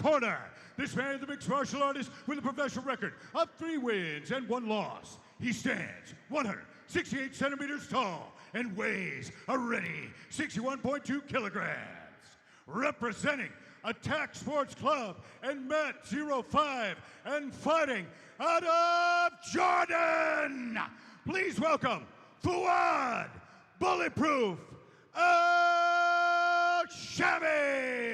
corner, this man, the mixed martial artist with a professional record of 3 wins and 1 loss. He stands 168 centimeters tall and weighs a ready 61.2 kilograms. Representing Attack Sports Club and Mat 05 and fighting out of Jordan, please welcome Fouad Bulletproof Al Shami.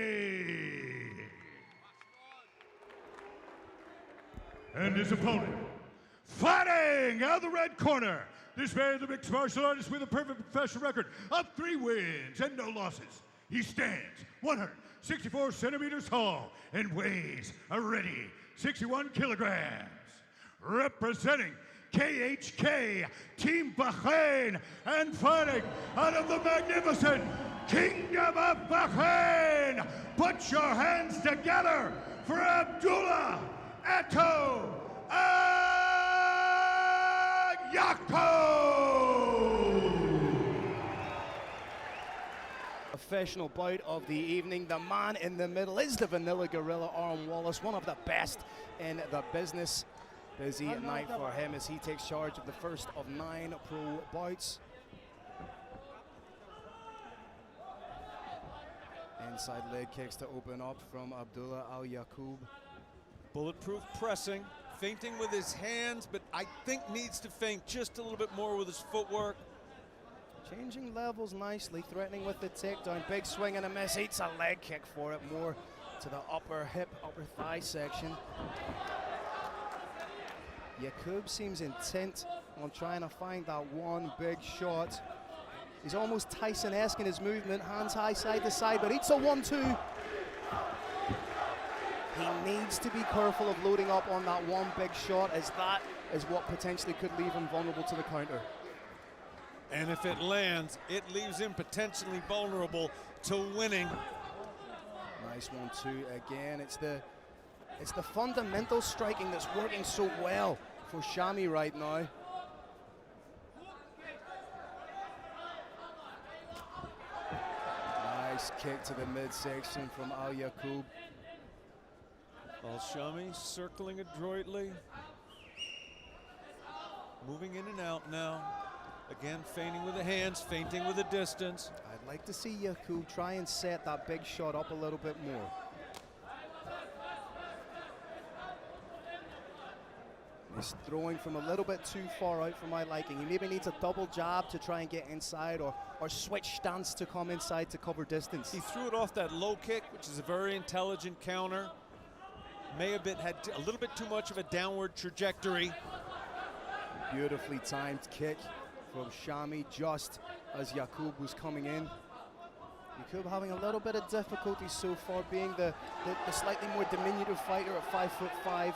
And his opponent, fighting out of the red corner, this man, the mixed martial artist with a perfect professional record of 3 wins and no losses. He stands 164 centimeters tall and weighs a ready 61 kilograms. Representing KHK Team Bahrain and fighting out of the magnificent Kingdom of Bahrain, put your hands together for Abdulla Alyaqoob. Professional bout of the evening. The man in the middle is the Vanilla Gorilla, Aaron Wallace, one of the best in the business. Busy night for him as he takes charge of the first of 9 pro bouts. Inside leg kicks to open up from Abdulla Alyaqoob. Bulletproof pressing, feinting with his hands, but I think needs to feint just a little bit more with his footwork. Changing levels nicely, threatening with the takedown. Big swing and a miss, eats a leg kick for it, more to the upper hip, upper thigh section. Alyaqoob seems intent on trying to find that one big shot. He's almost Tyson-esque in his movement, hands high side to side, but eats a 1-2. He needs to be careful of loading up on that one big shot, as that is what potentially could leave him vulnerable to the counter. And if it lands, it leaves him potentially vulnerable to winning. Nice 1-2 again. It's the fundamental striking that's working so well for Shami right now. Nice kick to the midsection from Alyaqoob. Al Shami circling adroitly. Moving in and out now. Again, feigning with the hands, feinting with the distance. I'd like to see Alyaqoob try and set that big shot up a little bit more. He's throwing from a little bit too far out for my liking. He maybe needs a double jab to try and get inside, or switch stance to come inside to cover distance. He threw it off that low kick, which is a very intelligent counter. May have had a little bit too much of a downward trajectory. Beautifully timed kick from Shami just as Alyaqoob was coming in. Alyaqoob having a little bit of difficulty so far, being the slightly more diminutive fighter at 5'5".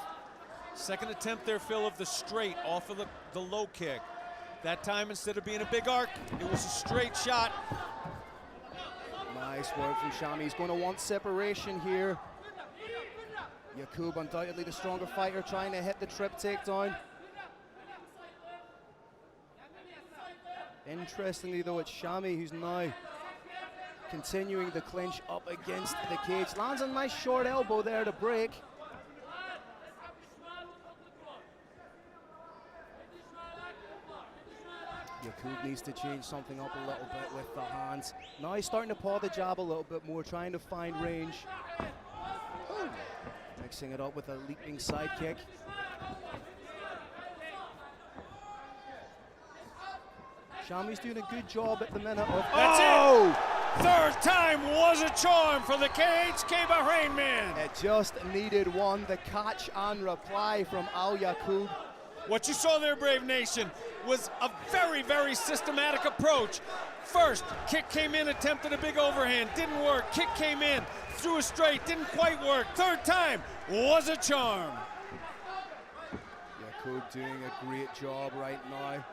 Second attempt there, Phil, of the straight off of the low kick. That time, instead of being a big arc, it was a straight shot. Nice work from Shami. He's going to want separation here. Alyaqoob undoubtedly the stronger fighter, trying to hit the trip takedown. Interestingly though, it's Shami who's now continuing the clinch up against the cage. Lands a nice short elbow there to break. Alyaqoob needs to change something up a little bit with the hands. Now he's starting to paw the jab a little bit more, trying to find range. Mixing it up with a leaping side kick. Shami's doing a good job at the minute of... That's it! Third time was a charm for the KHK Bahrain man. It just needed one, the catch and reply from Alyaqoob. What you saw there, Brave Nation, was a very, very systematic approach. First, kick came in, attempted a big overhand, didn't work. Kick came in, threw a straight, didn't quite work. Third time was a charm. Alyaqoob doing a great job right now.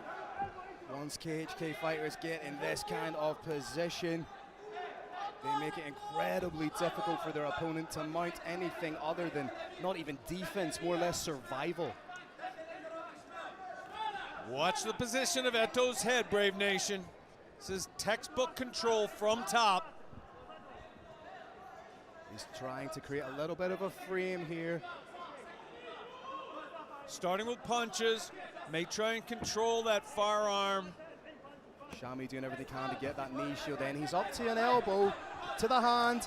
Once KHK fighters get in this kind of position, they make it incredibly difficult for their opponent to mount anything other than not even defense, more or less survival. Watch the position of Eto's head, Brave Nation. This is textbook control from top. He's trying to create a little bit of a frame here. Starting with punches, may try and control that far arm. Shami doing everything he can to get that knee shield in. He's up to an elbow, to the hand.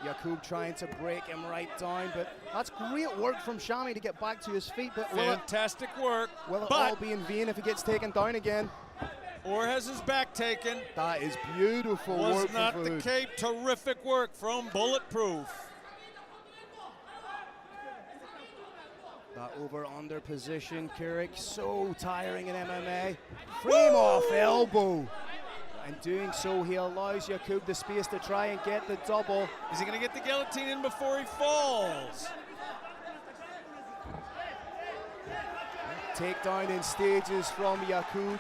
Alyaqoob trying to break him right down, but that's great work from Shami to get back to his feet. But fantastic work. Will it all be in vain if he gets taken down again? Or has his back taken. That is beautiful work. Was not the cape. Terrific work from Bulletproof. That over-under position, Kirik, so tiring in MMA. Frame off elbow. And doing so, he allows Alyaqoob the space to try and get the double. Is he going to get the guillotine in before he falls? Takedown in stages from Alyaqoob.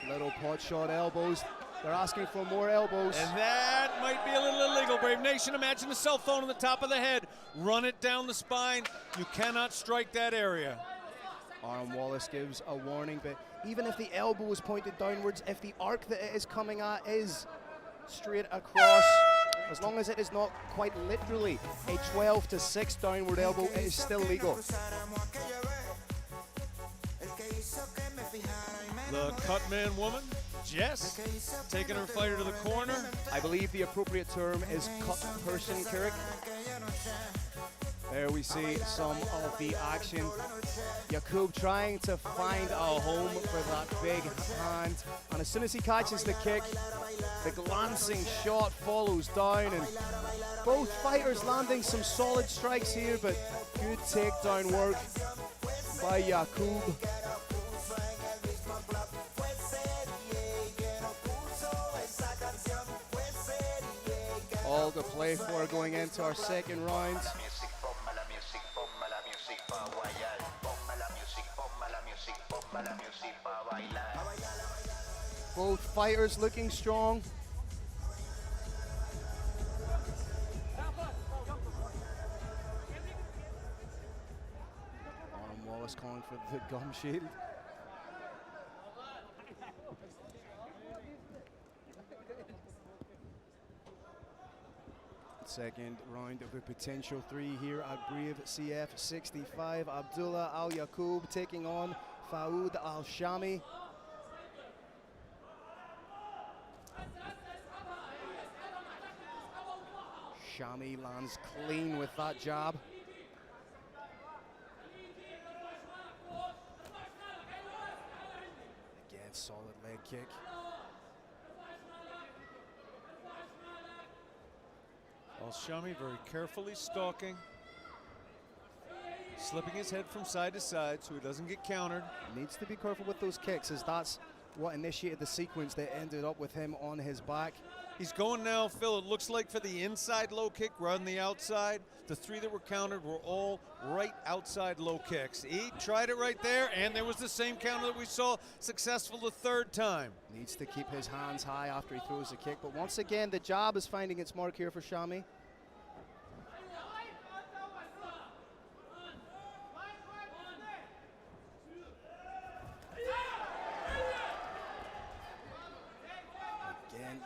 Little pot shot elbows. They're asking for more elbows. And that might be a little illegal, Brave Nation. Imagine a cell phone on the top of the head. Run it down the spine. You cannot strike that area. Aaron Wallace gives a warning, but even if the elbow is pointed downwards, if the arc that it is coming at is straight across, as long as it is not quite literally a 12-6 downward elbow, it is still legal. The Cutman woman, Jess, taking her fighter to the corner. I believe the appropriate term is cut person, Kirik. There we see some of the action. Alyaqoob trying to find a home for that big hand. And as soon as he catches the kick, the glancing shot follows down. And both fighters landing some solid strikes here, but good takedown work by Alyaqoob. All to play for going into our second round. Both fighters looking strong. Aaron Wallace calling for the gum shield. Second round of a potential 3 here at Brave CF 65. Abdulla Alyaqoob taking on Fouad Al Shami. Shami lands clean with that jab. Again, solid leg kick. Al Shami very carefully stalking, slipping his head from side to side so he doesn't get countered. Needs to be careful with those kicks, as that's what initiated the sequence that ended up with him on his back. He's going now, Phil, it looks like for the inside low kick rather than the outside. The 3 that were countered were all right outside low kicks. He tried it right there, and there was the same counter that we saw successful the 3rd time. Needs to keep his hands high after he throws the kick, but once again, the jab is finding its mark here for Shami.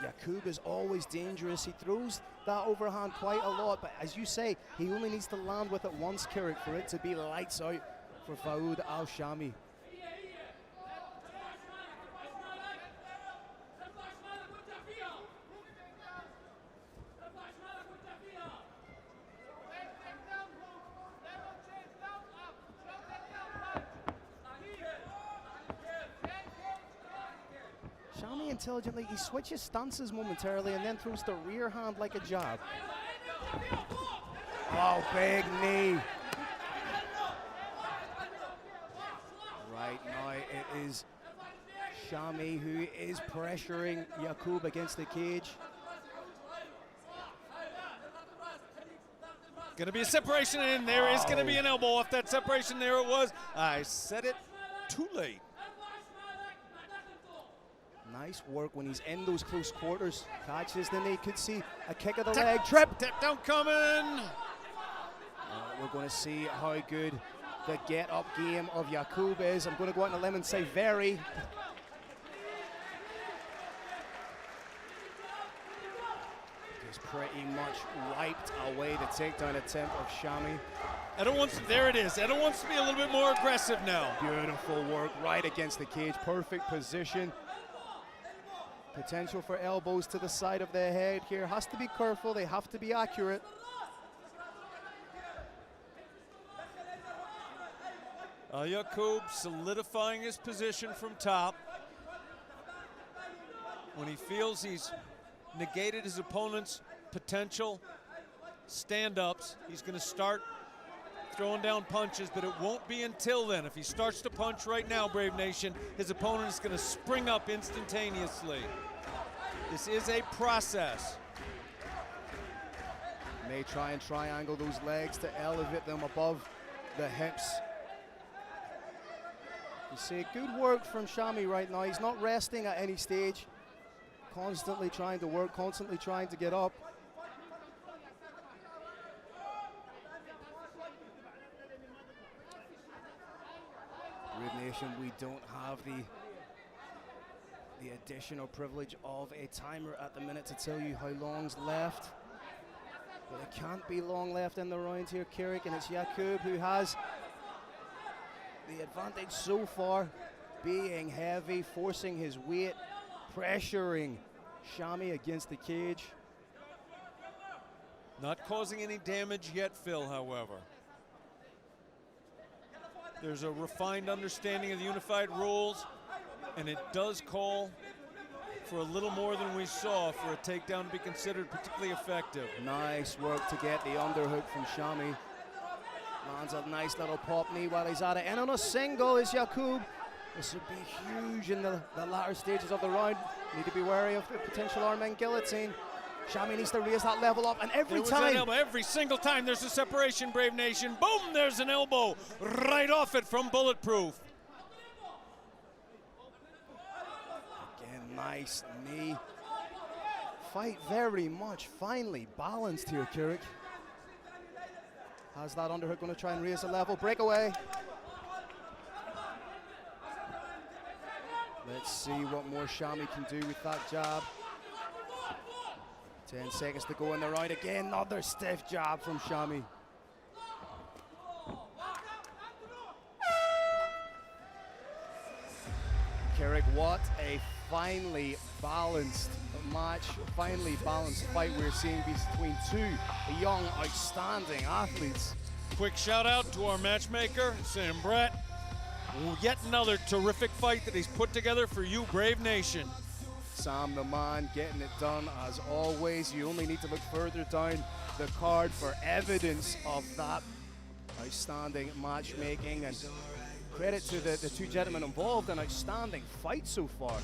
Alyaqoob is always dangerous. He throws that overhand quite a lot, but as you say, he only needs to land with it once, Kirik, for it to be lights out for Fouad Al Shami. Shami intelligently, he switches stances momentarily and then throws the rear hand like a jab. Oh, big knee. Right now it is Shami who is pressuring Alyaqoob against the cage. Going to be a separation, and there is going to be an elbow off that separation. There it was. I said it too late. Nice work when he's in those close quarters. Catches, then they could see a kick of the leg. Trip. Tap down coming. We're going to see how good the get-up game of Alyaqoob is. I'm going to go out on a limb and say very. pretty much wiped away the takedown attempt of Shami. Edo wants, there it is. Edo wants to be a little bit more aggressive now. Beautiful work right against the cage, perfect position. Potential for elbows to the side of their head here. Has to be careful, they have to be accurate. Alyaqoob solidifying his position from top. When he feels he's negated his opponent's potential stand-ups, he's going to start throwing down punches, but it won't be until then. If he starts to punch right now, Brave Nation, his opponent is going to spring up instantaneously. This is a process. May try and triangle those legs to elevate them above the hips. You see good work from Shami right now. He's not resting at any stage. Constantly trying to work, constantly trying to get up. Brave Nation, we don't have the additional privilege of a timer at the minute to tell you how long's left. But it can't be long left in the round here, Kirik, and it's Alyaqoob who has the advantage so far, being heavy, forcing his weight, pressuring Shami against the cage. Not causing any damage yet, Phil, however. There's a refined understanding of the unified rules, and it does call for a little more than we saw for a takedown to be considered particularly effective. Nice work to get the underhook from Shami. Lands a nice little pop knee while he's at it. And on a single is Alyaqoob. This would be huge in the latter stages of the round. Need to be wary of the potential arm and guillotine. Shami needs to raise that level up, and every single time there's a separation, Brave Nation. Boom, there's an elbow right off it from Bulletproof. Again, nice knee. Fight very much finely balanced here, Kirik. Has that underhook, going to try and raise the level. Breakaway. Let's see what more Shami can do with that jab. 10 seconds to go in the round. Again, another stiff jab from Shami. Kirik, what a finely balanced match, finely balanced fight we're seeing between two young, outstanding athletes. Quick shout out to our matchmaker, Sam Brett. Yet another terrific fight that he's put together for you, Brave Nation. Sam the man getting it done as always. You only need to look further down the card for evidence of that outstanding matchmaking, and credit to the two gentlemen involved. An outstanding fight so far.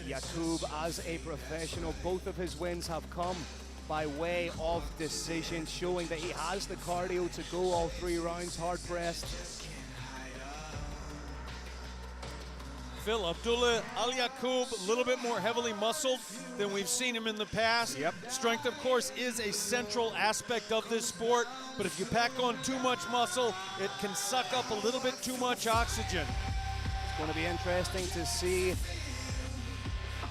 Alyaqoob as a professional, both of his wins have come by way of decision, showing that he has the cardio to go all 3 rounds, hard pressed. Phil, Abdulla Alyaqoob, a little bit more heavily muscled than we've seen him in the past. Yep. Strength, of course, is a central aspect of this sport, but if you pack on too much muscle, it can suck up a little bit too much oxygen. It's going to be interesting to see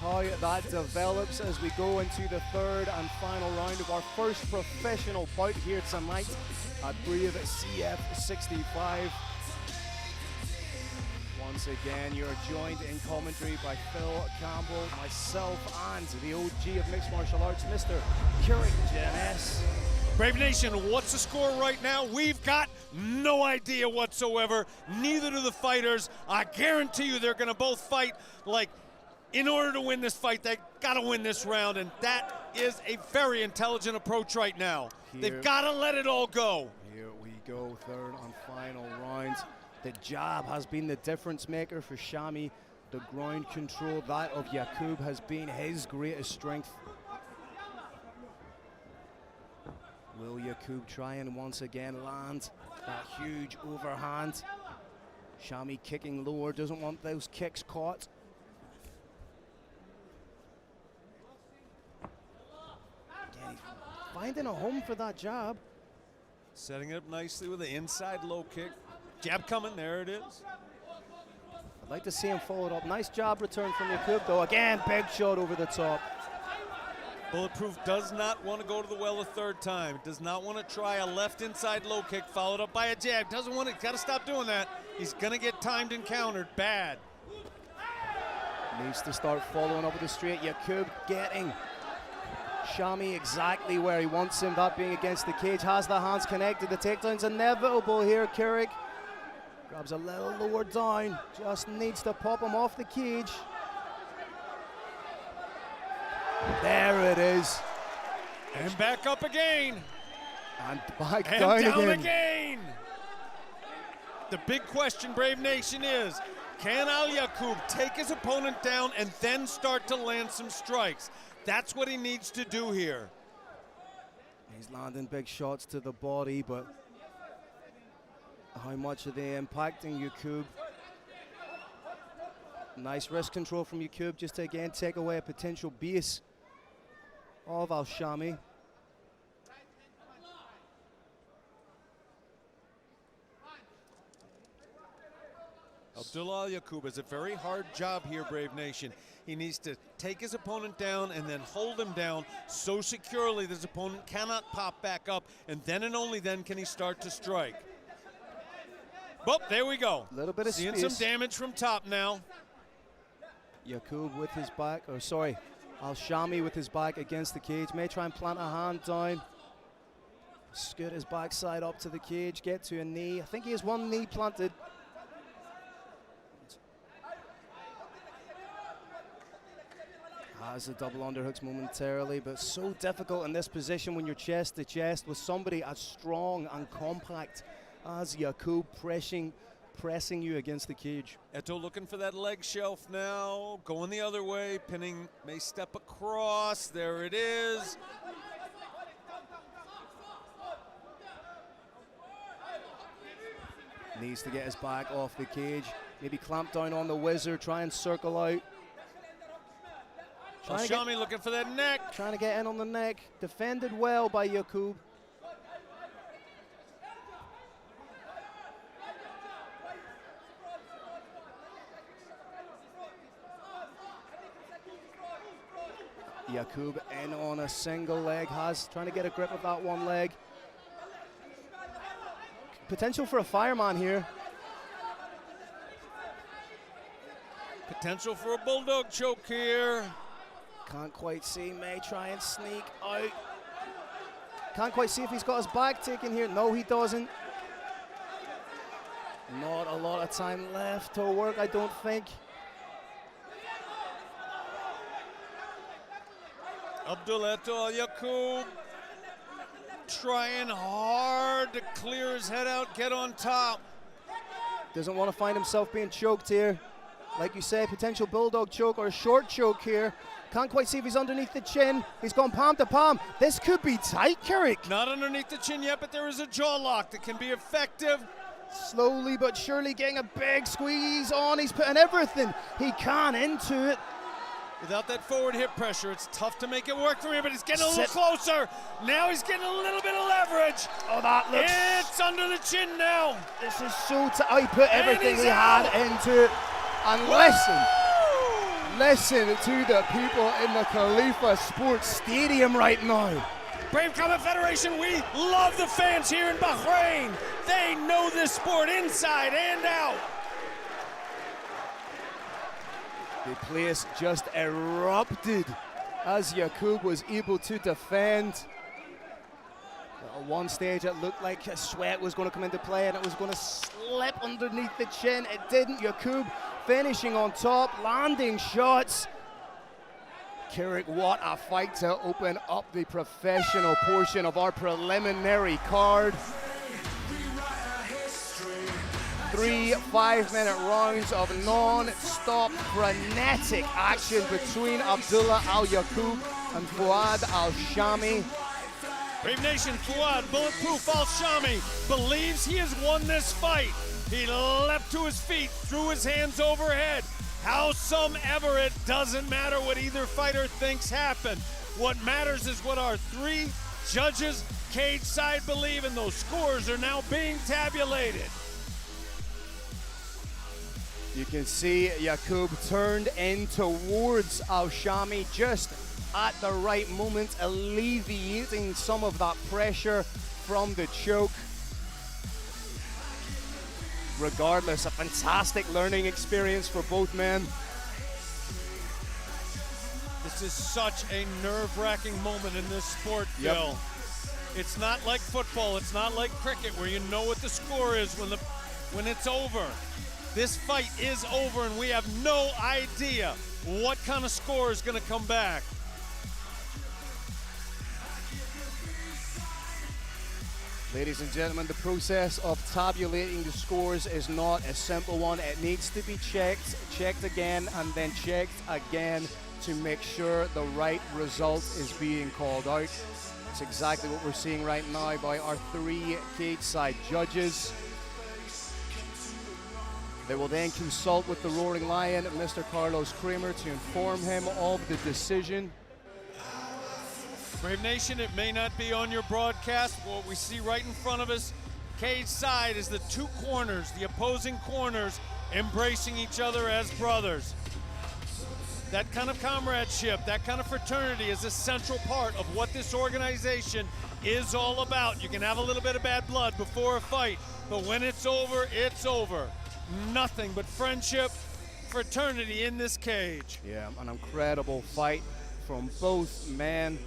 how that develops as we go into the 3rd and final round of our first professional bout here tonight at Brave CF 65. Once again, you're joined in commentary by Phil Campbell, myself, and the OG of mixed martial arts, Mr. Kirik Jeunesse. Brave Nation, what's the score right now? We've got no idea whatsoever. Neither do the fighters. I guarantee you they're going to both fight like, in order to win this fight, they got to win this round, and that is a very intelligent approach right now. They've got to let it all go. Here we go, 3rd and final round. The jab has been the difference maker for Shami. The ground control, that of Alyaqoob, has been his greatest strength. Will Alyaqoob try and once again land that huge overhand? Shami kicking lower, doesn't want those kicks caught. Again, he's finding a home for that jab. Setting it up nicely with the inside low kick. Jab coming, there it is. I'd like to see him follow it up. Nice jab return from Alyaqoob though. Again, big shot over the top. Bulletproof does not want to go to the well a third time. Does not want to try a left inside low kick followed up by a jab. Doesn't want to, got to stop doing that. He's going to get timed and countered bad. Needs to start following up with the straight. Alyaqoob getting Shami exactly where he wants him, that being against the cage. Has the hands connected. The takedown's inevitable here. Kirik grabs a little lower down. Just needs to pop him off the cage. There it is. And back up again. And back and down again. The big question, Brave Nation, is can Alyaqoob take his opponent down and then start to land some strikes? That's what he needs to do here. He's landing big shots to the body, but how much are they impacting Alyaqoob? Nice wrist control from Alyaqoob just to again take away a potential base of Al Shami. Abdulla Alyaqoob has a very hard job here, Brave Nation. He needs to take his opponent down and then hold him down so securely that his opponent cannot pop back up, and then and only then can he start to strike. Well, there we go. A little bit of seeing space. some damage from top now. Alyaqoob with his back, or sorry, Al Shami with his back against the cage. May try and plant a hand down. Scoot his backside up to the cage, get to a knee. I think he has one knee planted. Has the double underhooks momentarily, but so difficult in this position when you're chest to chest with somebody as strong and compact as Alyaqoob pressing you against the cage. Eto looking for that leg shelf now, going the other way, pinning, may step across, there it is. Needs to get his back off the cage, maybe clamp down on the wizard, try and circle out. Al Shami looking for that neck. Trying to get in on the neck, defended well by Alyaqoob. Alyaqoob in on a single leg, trying to get a grip of that one leg. Potential for a fireman here. Potential for a bulldog choke here. Can't quite see, may try and sneak out. Can't quite see if he's got his back taken here. No, he doesn't. Not a lot of time left to work, I don't think. Abdulla Alyaqoob trying hard to clear his head out, get on top. Doesn't want to find himself being choked here. Like you say, potential bulldog choke or a short choke here. Can't quite see if he's underneath the chin. He's gone palm to palm. This could be tight, Kirik. Not underneath the chin yet, but there is a jaw lock that can be effective. Slowly but surely getting a big squeeze on. He's putting everything he can into it. Without that forward hip pressure, it's tough to make it work for him, but he's getting a little closer. Now he's getting a little bit of leverage. Oh, that looks... It's under the chin now. This is so tight. He put everything he had into it. And listen to the people in the Khalifa Sports Stadium right now. Brave Combat Federation, we love the fans here in Bahrain. They know this sport inside and out. The place just erupted as Alyaqoob was able to defend. At one stage it looked like a sweat was going to come into play and it was going to slip underneath the chin. It didn't. Alyaqoob finishing on top, landing shots. Kirik, what a fight to open up the professional portion of our preliminary card. 3 5-minute rounds of non-stop frenetic action between Abdulla Alyaqoob and Fouad Al Shami. Brave Nation, Fouad Bulletproof Al Shami believes he has won this fight. He leapt to his feet, threw his hands overhead. Howsomever, it doesn't matter what either fighter thinks happened. What matters is what our 3 judges cage side believe, and those scores are now being tabulated. You can see Alyaqoob turned in towards Al Shami, just at the right moment, alleviating some of that pressure from the choke. Regardless, a fantastic learning experience for both men. This is such a nerve-wracking moment in this sport, Phil. It's not like football, it's not like cricket where you know what the score is when it's over. This fight is over and we have no idea what kind of score is going to come back. Ladies and gentlemen, the process of tabulating the scores is not a simple one. It needs to be checked again, and then checked again to make sure the right result is being called out. It's exactly what we're seeing right now by our 3 cage side judges. They will then consult with the Roaring Lion, Mr. Carlos Kramer, to inform him of the decision. Brave Nation, it may not be on your broadcast. What we see right in front of us, cage side, is the 2 corners, the opposing corners, embracing each other as brothers. That kind of comradeship, that kind of fraternity is a central part of what this organization is all about. You can have a little bit of bad blood before a fight, but when it's over, it's over. Nothing but friendship, fraternity in this cage. Yeah, an incredible fight from both men.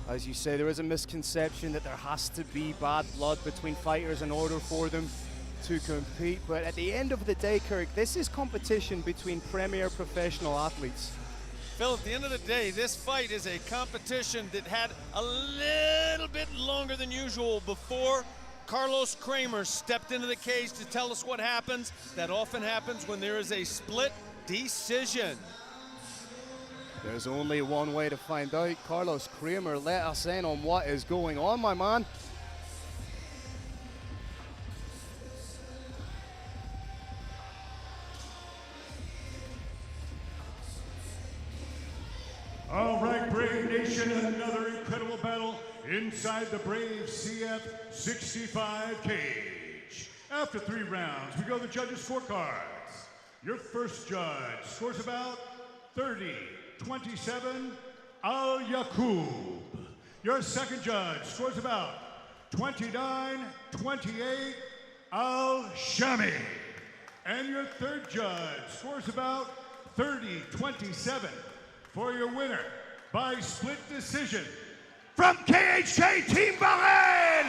As you say, there is a misconception that there has to be bad blood between fighters in order for them to compete. But at the end of the day, Kirk, this is competition between premier professional athletes. Phil, at the end of the day, this fight is a competition that had a little bit longer than usual before Carlos Kramer stepped into the cage to tell us what happens. That often happens when there is a split decision. There's only one way to find out. Carlos Kramer, let us in on what is going on, my man. All right, Brave Nation, another incredible battle inside the Brave CF 65 cage. After 3 rounds, we go to the judges' scorecards. Your first judge scores about 30-27, Al-Yaqoob. Your second judge scores about 29-28, Al Shami. And your third judge scores about 30-27 for your winner by split decision from KHK Team Bahrain,